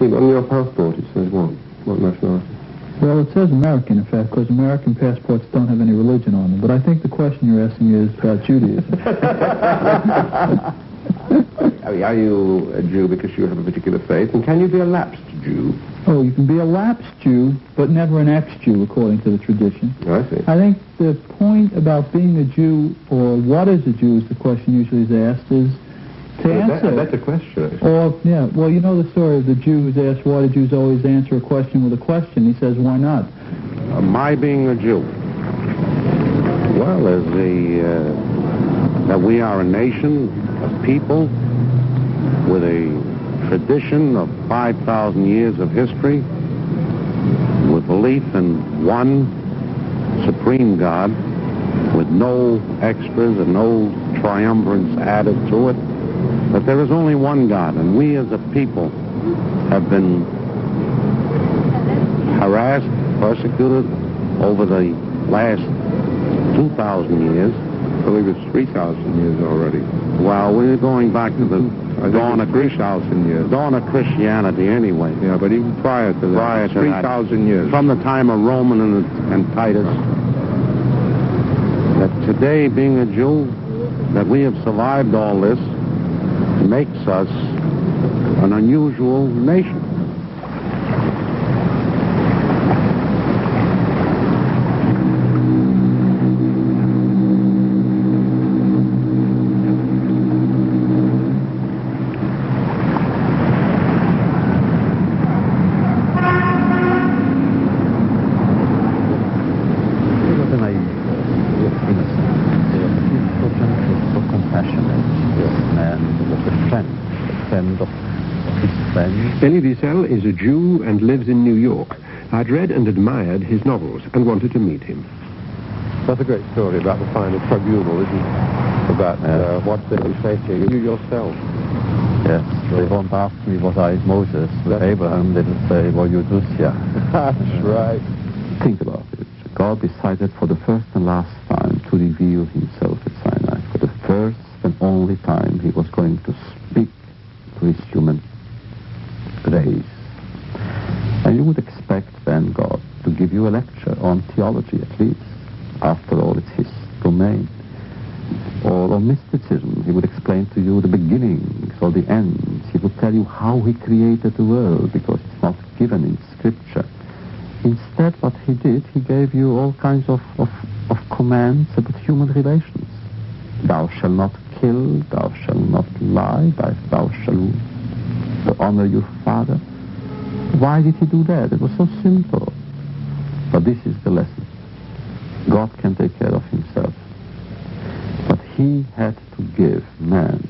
On your passport it says what? What nationality? Well, it says American, in fact, because American passports don't have any religion on them. But I think the question you're asking is about Judaism. Are you a Jew because you have a particular faith? And can you be a lapsed Jew? Oh, you can be a lapsed Jew, but never an ex-Jew, according to the tradition. I see. I think the point about being a Jew, or what is a Jew, is the question usually is asked, is to answer. That's a question, actually. Or, yeah, well, you know the story of the Jew who's asked, why do Jews always answer a question with a question? He says, why not? My being a Jew. Well, that we are a nation of people with a tradition of 5,000 years of history, with belief in one supreme God, with no extras and no triumvirates added to it, that there is only one God, and we as a people have been harassed, persecuted over the last 2,000 years. I believe it's 3,000 years already. Well, we're going back to the dawn of Christianity anyway. Yeah, but even prior to that. Prior to 3,000 years. From the time of Roman and Titus. That today, being a Jew, that we have survived all this makes us an unusual nation. Elie Wiesel is a Jew and lives in New York. I'd read and admired his novels and wanted to meet him. That's a great story about the final tribunal, isn't it? About what they say to you yourself. Yes, they won't ask me was I Moses. With Abraham, they will say, well, you do, yeah. That's right. Think about it. God decided for the first and last time to reveal himself at Sinai. For the first and only time he was going to speak to his human race. And you would expect then God to give you a lecture on theology at least. After all, it's his domain. Or on mysticism, he would explain to you the beginnings or the ends. He would tell you how he created the world, because it's not given in Scripture. Instead, what he did, he gave you all kinds of commands about human relations. Thou shalt not kill, thou shalt not lie, thou shalt honor your father. Why did he do that? It was so simple. But this is the lesson. God can take care of himself. But he had to give man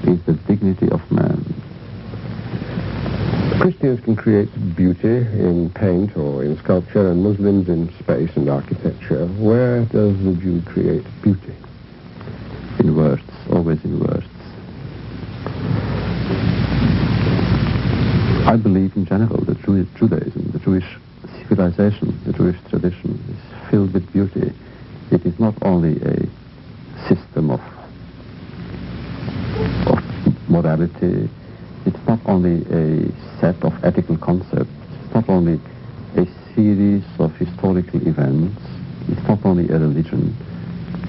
is the dignity of man. Christians can create beauty in paint or in sculpture, and Muslims in space and architecture. Where does the Jew create beauty? In words, always in words. I believe in general that Judaism, the Jewish civilization, the Jewish tradition is filled with beauty. It is not only a system of morality. It's not only a set of ethical concepts. It's not only a series of historical events. It's not only a religion.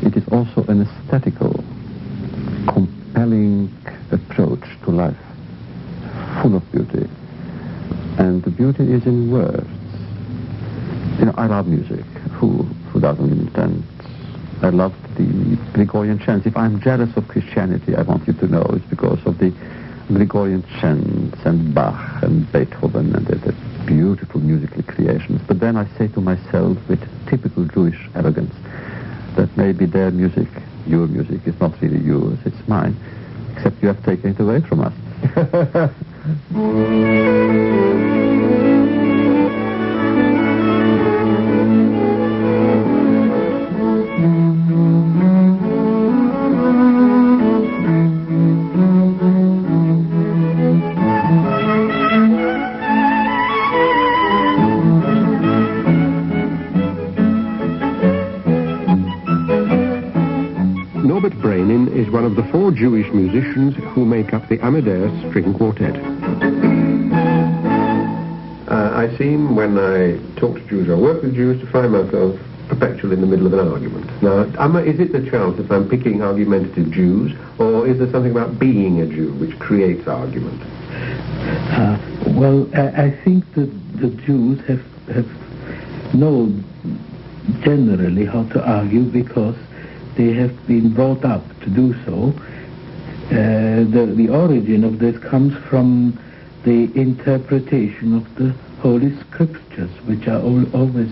It is also an aesthetical, compelling approach to life, full of beauty. And the beauty is in words. You know, I love music. Who doesn't intend? I love the Gregorian chants. If I'm jealous of Christianity, I want you to know it's because of the Gregorian chants and Bach and Beethoven and the beautiful musical creations. But then I say to myself with typical Jewish arrogance that maybe their music, your music, is not really yours, it's mine, except you have taken it away from us. Is one of the 4 Jewish musicians who make up the Amadeus String Quartet. I seem, when I talk to Jews or work with Jews, to find myself perpetually in the middle of an argument. Now, is it the chance that I'm picking argumentative Jews, or is there something about being a Jew which creates argument? Well, I think that the Jews have known generally how to argue because they have been brought up to do so. The origin of this comes from the interpretation of the Holy Scriptures, which are always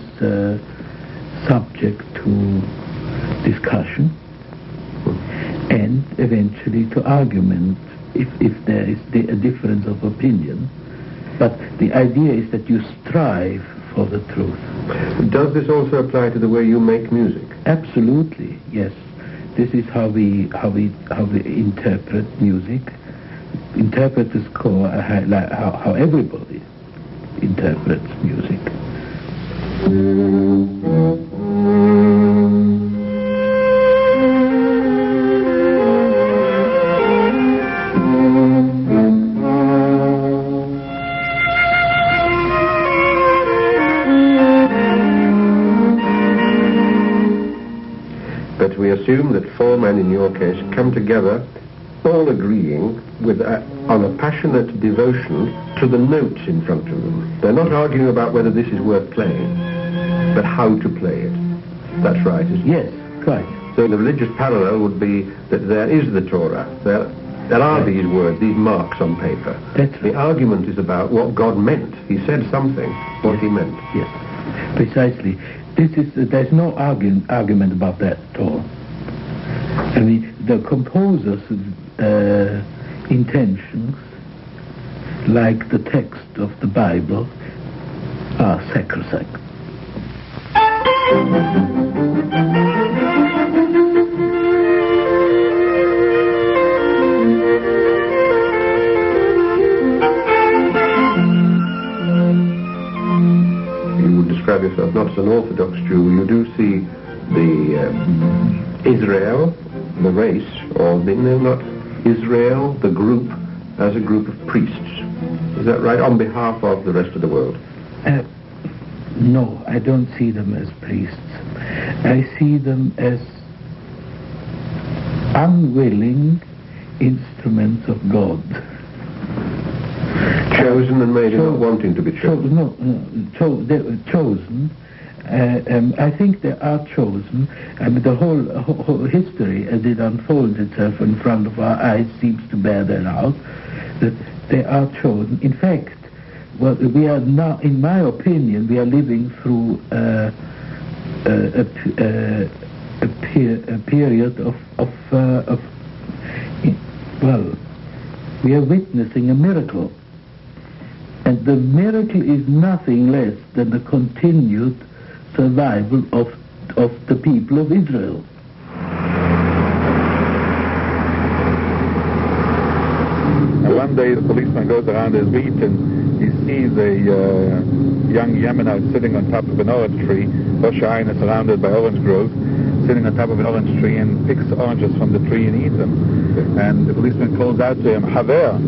subject to discussion and eventually to argument if there is a difference of opinion. But the idea is that you strive for the truth. Does this also apply to the way you make music? Absolutely, yes. This is how we interpret music. Interpreters call how everybody interprets music. But we assume that four men in your case come together all agreeing on a passionate devotion to the notes in front of them. They're not arguing about whether this is worth playing, but how to play it. That's right, isn't it? Yes, right. So the religious parallel would be that there is the Torah. There are these words, these marks on paper. That's right. The argument is about what God meant. He said something, what he meant. Yes, precisely. There's no argument about that at all. I mean, the composer's intentions, like the text of the Bible, are sacrosanct. You would describe yourself not as an Orthodox Jew. You do see the Israel, the race, or not Israel, the group, as a group of priests. Is that right? On behalf of the rest of the world? No, I don't see them as priests. I see them as unwilling instruments of God. Chosen and maybe not wanting to be chosen. They were chosen. I think they are chosen. I mean, the whole history, as it unfolds itself in front of our eyes, seems to bear that out. That they are chosen. In fact, we are now, in my opinion, we are living through a period of we are witnessing a miracle. And the miracle is nothing less than the continued survival of the people of Israel. And one day the policeman goes around his beat and he sees a young Yemenite sitting on top of an orange tree. Rosh Hashanah is surrounded by orange groves, sitting on top of an orange tree and picks oranges from the tree and eats them. And the policeman calls out to him, "Haver,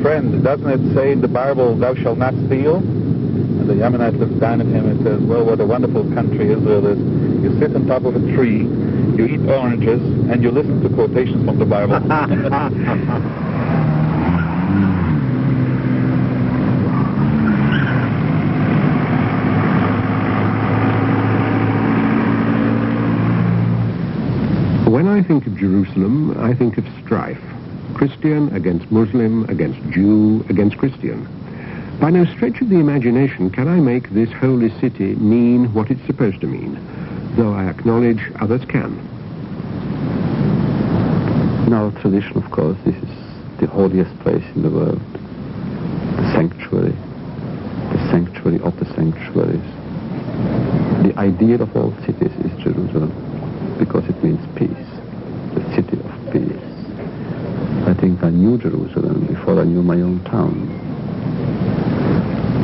friend, doesn't it say in the Bible, thou shalt not steal?" And the Yemenite looks down at him and says, "Well, what a wonderful country Israel is. You sit on top of a tree, you eat oranges, and you listen to quotations from the Bible." When I think of Jerusalem, I think of strife. Christian against Muslim, against Jew, against Christian. By no stretch of the imagination can I make this holy city mean what it's supposed to mean, though I acknowledge others can. In our tradition, of course, this is the holiest place in the world, the sanctuary of the sanctuaries. The ideal of all cities is Jerusalem, because it means peace, the city of peace. I think I knew Jerusalem before I knew my own town.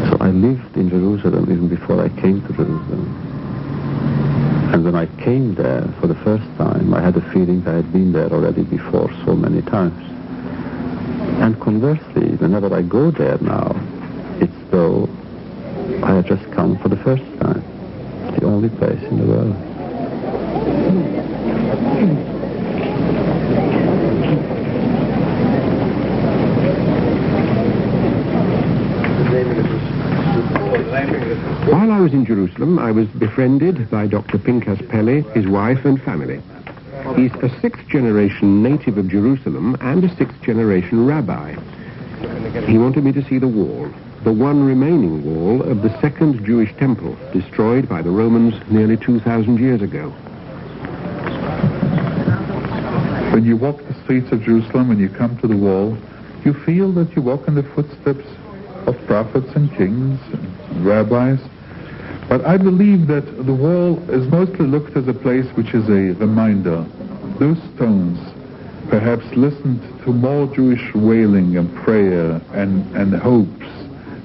So I lived in Jerusalem even before I came to Jerusalem. And when I came there for the first time, I had a feeling I had been there already before so many times. And conversely, whenever I go there now, it's though I had just come for the first time. It's the only place in the world. While I was in Jerusalem, I was befriended by Dr. Pinchas Pelle, his wife and family. He's a sixth-generation native of Jerusalem and a sixth-generation rabbi. He wanted me to see the wall, the one remaining wall of the second Jewish temple, destroyed by the Romans nearly 2,000 years ago. When you walk the streets of Jerusalem and you come to the wall, you feel that you walk in the footsteps of prophets and kings and rabbis. But I believe that the wall is mostly looked as a place which is a reminder. Those stones perhaps listened to more Jewish wailing and prayer and hopes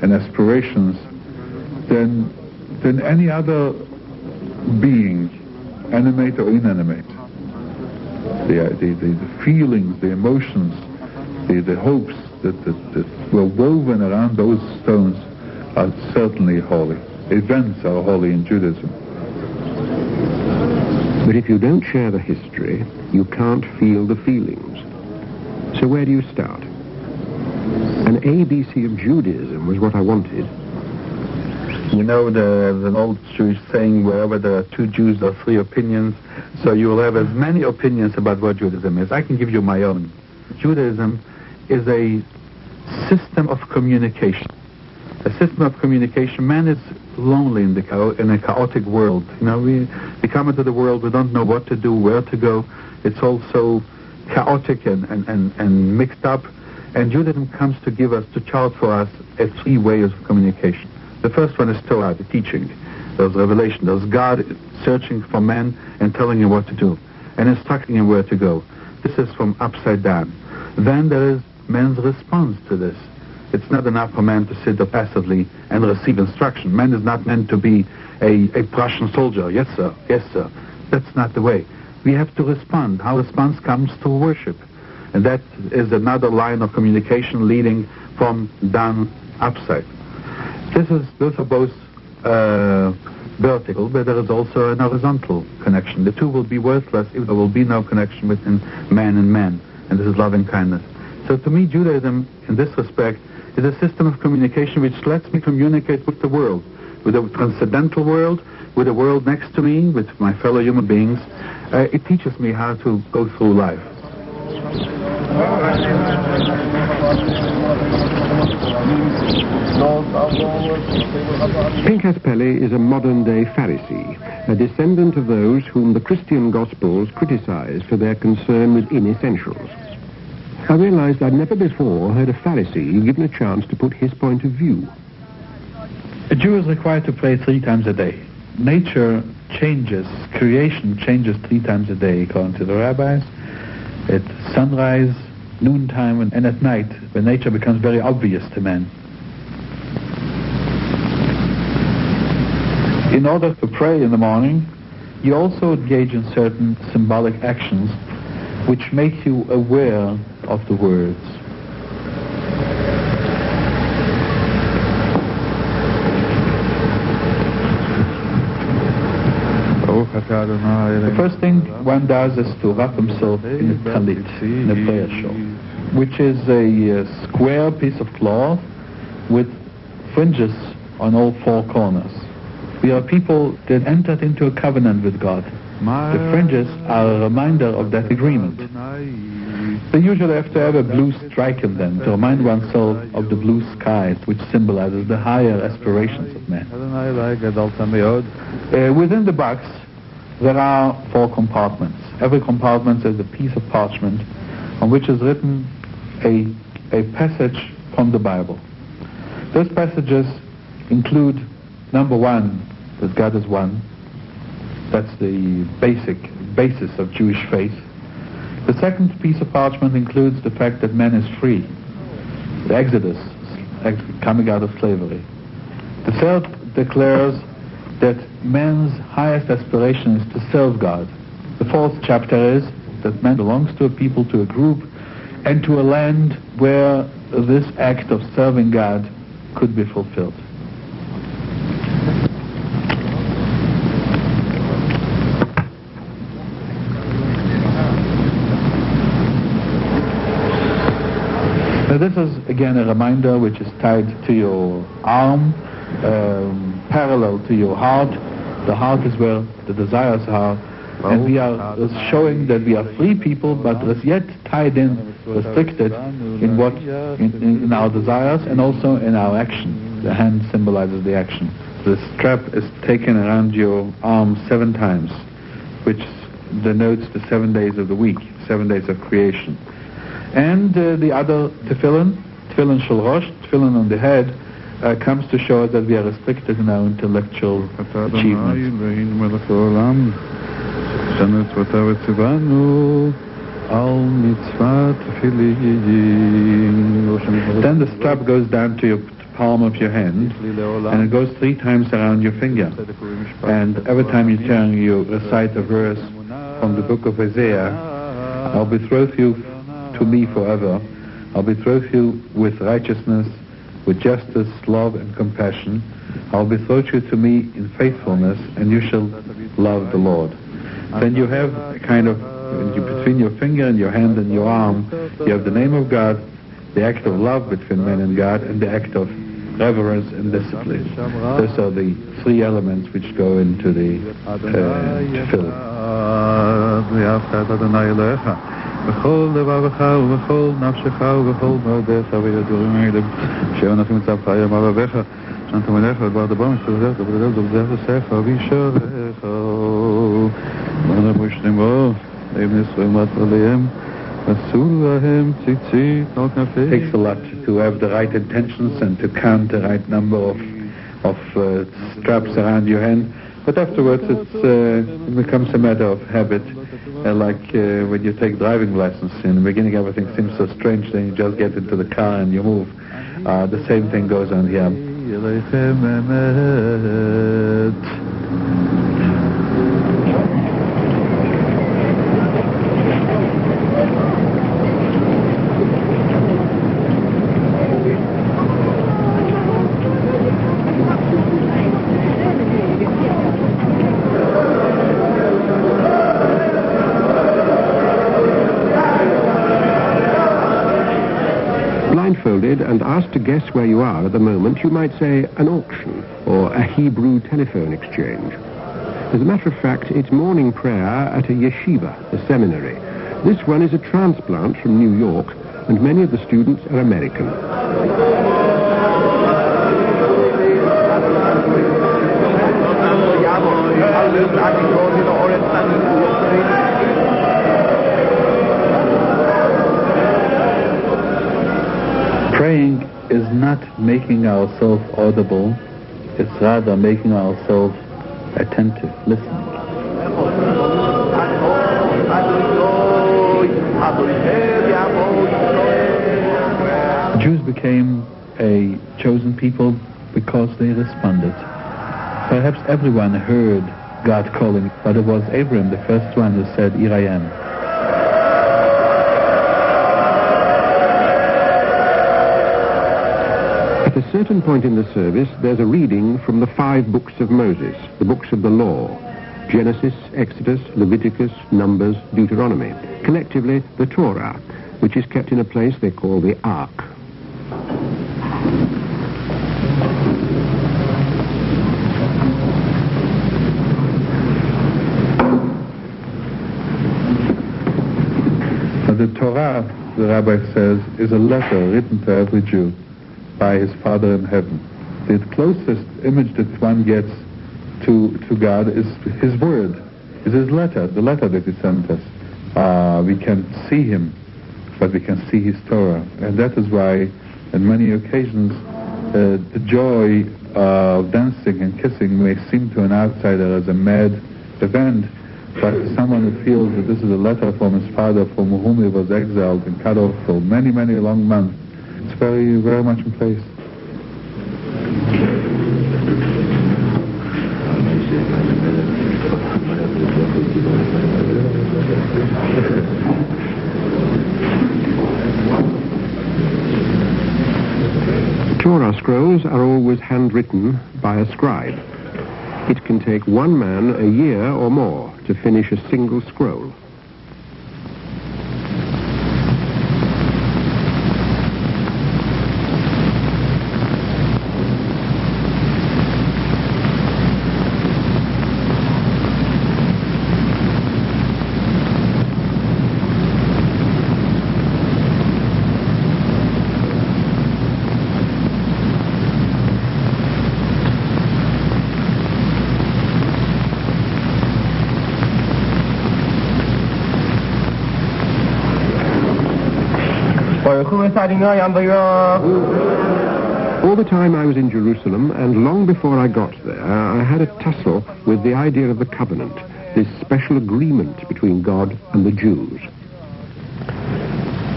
and aspirations than any other being, animate or inanimate. The feelings, the emotions, the hopes that were woven around those stones are certainly holy. Events are holy in Judaism. But if you don't share the history, you can't feel the feelings. So where do you start? An ABC of Judaism was what I wanted. You know, there's an old Jewish saying, wherever there are two Jews, there are three opinions. So you will have as many opinions about what Judaism is. I can give you my own. Judaism is a system of communication. A system of communication. Man is lonely in a chaotic world. You know, we come into the world, we don't know what to do, where to go. It's all so chaotic and mixed up. And Judaism comes to give us, to chart for us, three ways of communication. The first one is Torah, the teaching. There's revelation. There's God searching for man and telling him what to do and instructing him where to go. This is from upside down. Then there is man's response to this. It's not enough for man to sit passively and receive instruction. Man is not meant to be a Prussian soldier. Yes, sir. Yes, sir. That's not the way. We have to respond. Our response comes through worship. And that is another line of communication leading from down upside. Those are both vertical, but there is also an horizontal connection. The two will be worthless if there will be no connection between man and man. And this is loving kindness. So to me, Judaism, in this respect, is a system of communication which lets me communicate with the world, with the transcendental world, with the world next to me, with my fellow human beings. It teaches me how to go through life. Pinchas Pelle is a modern-day Pharisee, a descendant of those whom the Christian Gospels criticize for their concern with inessentials. I realized I'd never before heard a Pharisee given a chance to put his point of view. A Jew is required to pray 3 times a day. Nature changes, creation changes 3 times a day, according to the rabbis. At sunrise, noontime, and at night, when nature becomes very obvious to man. In order to pray in the morning, you also engage in certain symbolic actions which make you aware of the words. The first thing one does is to wrap himself in a talit, in a prayer shawl, which is a square piece of cloth with fringes on all 4 corners. We are people that entered into a covenant with God. The fringes are a reminder of that agreement. They usually have to have a blue stripe in them to remind oneself of the blue skies, which symbolizes the higher aspirations of man. Within the box, there are 4 compartments. Every compartment is a piece of parchment on which is written a passage from the Bible. Those passages include, number 1, that God is one. That's the basis of Jewish faith. The second piece of parchment includes the fact that man is free. The Exodus, coming out of slavery. The third declares that man's highest aspiration is to serve God. The 4th chapter is that man belongs to a people, to a group, and to a land where this act of serving God could be fulfilled. So this is again a reminder which is tied to your arm, parallel to your heart. The heart is where the desires are. And we are showing that we are free people, but as yet tied in, restricted in what in our desires and also in our action. The hand symbolizes the action. The strap is taken around your arm 7 times, which denotes the 7 days of the week, 7 days of creation. And the other tefillin shel rosh, tefillin on the head, comes to show us that we are restricted in our intellectual achievements. Then the strap goes down to your palm of your hand, and it goes 3 times around your finger. And every time you turn, you recite a verse from the book of Isaiah. I'll betroth you to me forever. I'll betroth you with righteousness, with justice, love, and compassion. I'll betroth you to me in faithfulness, and you shall love the Lord. Then you have a kind of, between your finger and your hand and your arm, you have the name of God, the act of love between man and God, and the act of reverence and discipline. Those are the 3 elements which go into the tefillin. בכל לבבך ובכל נפשך ובכל מאודיך וידורים האלה שאין לכם מצב חיי מרבך שאנתם מלך ודבר דבר משתלזך ובדל דובזך לסך וישרך ונרבו שנימו לבני ישראל מטר עליהם עשו להם ציצית על כנפיהם. It takes a lot to have the right intentions and to count the right number of straps around your hand, but afterwards it becomes a matter of habit. Like when you take driving lessons, in the beginning everything seems so strange, then you just get into the car and you move. The same thing goes on here. Blindfolded and asked to guess where you are at the moment, you might say an auction or a Hebrew telephone exchange. As a matter of fact, it's morning prayer at a yeshiva, a seminary. This one is a transplant from New York, and many of the students are American. Praying is not making ourselves audible, it's rather making ourselves attentive, listening. Jews became a chosen people because they responded. Perhaps everyone heard God calling, but it was Abraham, the first one, who said, "Here I am." At a certain point in the service, there's a reading from the 5 books of Moses, the books of the law: Genesis, Exodus, Leviticus, Numbers, Deuteronomy. Collectively, the Torah, which is kept in a place they call the Ark. The Torah, the rabbi says, is a letter written to every Jew by his Father in heaven. The closest image that one gets to God is his word, is his letter, the letter that he sent us. We can see him, but we can see his Torah. And that is why, on many occasions, the joy of dancing and kissing may seem to an outsider as a mad event, but to someone who feels that this is a letter from his father, from whom he was exiled and cut off for many, many long months, it's very, very much in place. Torah scrolls are always handwritten by a scribe. It can take one man a year or more to finish a single scroll. All the time I was in Jerusalem, and long before I got there, I had a tussle with the idea of the covenant, this special agreement between God and the Jews.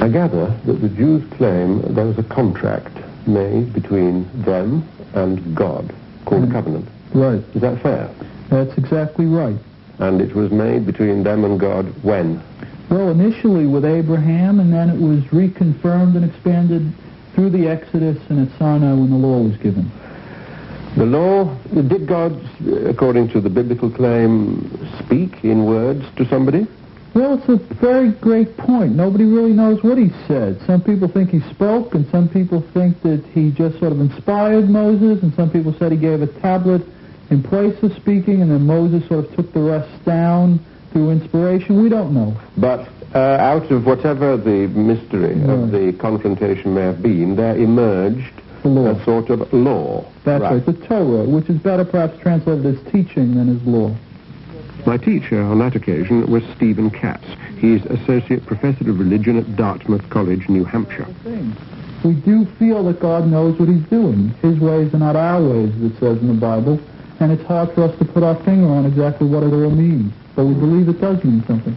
I gather that the Jews claim there was a contract made between them and God called covenant. Right. Is that fair? That's exactly right. And it was made between them and God when? Well, initially with Abraham, and then it was reconfirmed and expanded through the Exodus and at Sinai when the law was given. The law, did God, according to the biblical claim, speak in words to somebody? Well, it's a very great point. Nobody really knows what he said. Some people think he spoke, and some people think that he just sort of inspired Moses, and some people said he gave a tablet in place of speaking, and then Moses sort of took the rest down through inspiration. We don't know. But out of whatever the mystery of the confrontation may have been, there emerged a sort of law. That's right, the Torah, which is better perhaps translated as teaching than as law. My teacher on that occasion was Stephen Katz. He's Associate Professor of Religion at Dartmouth College, New Hampshire. We do feel that God knows what he's doing. His ways are not our ways, as it says in the Bible, and it's hard for us to put our finger on exactly what it all means. But we believe it does mean something.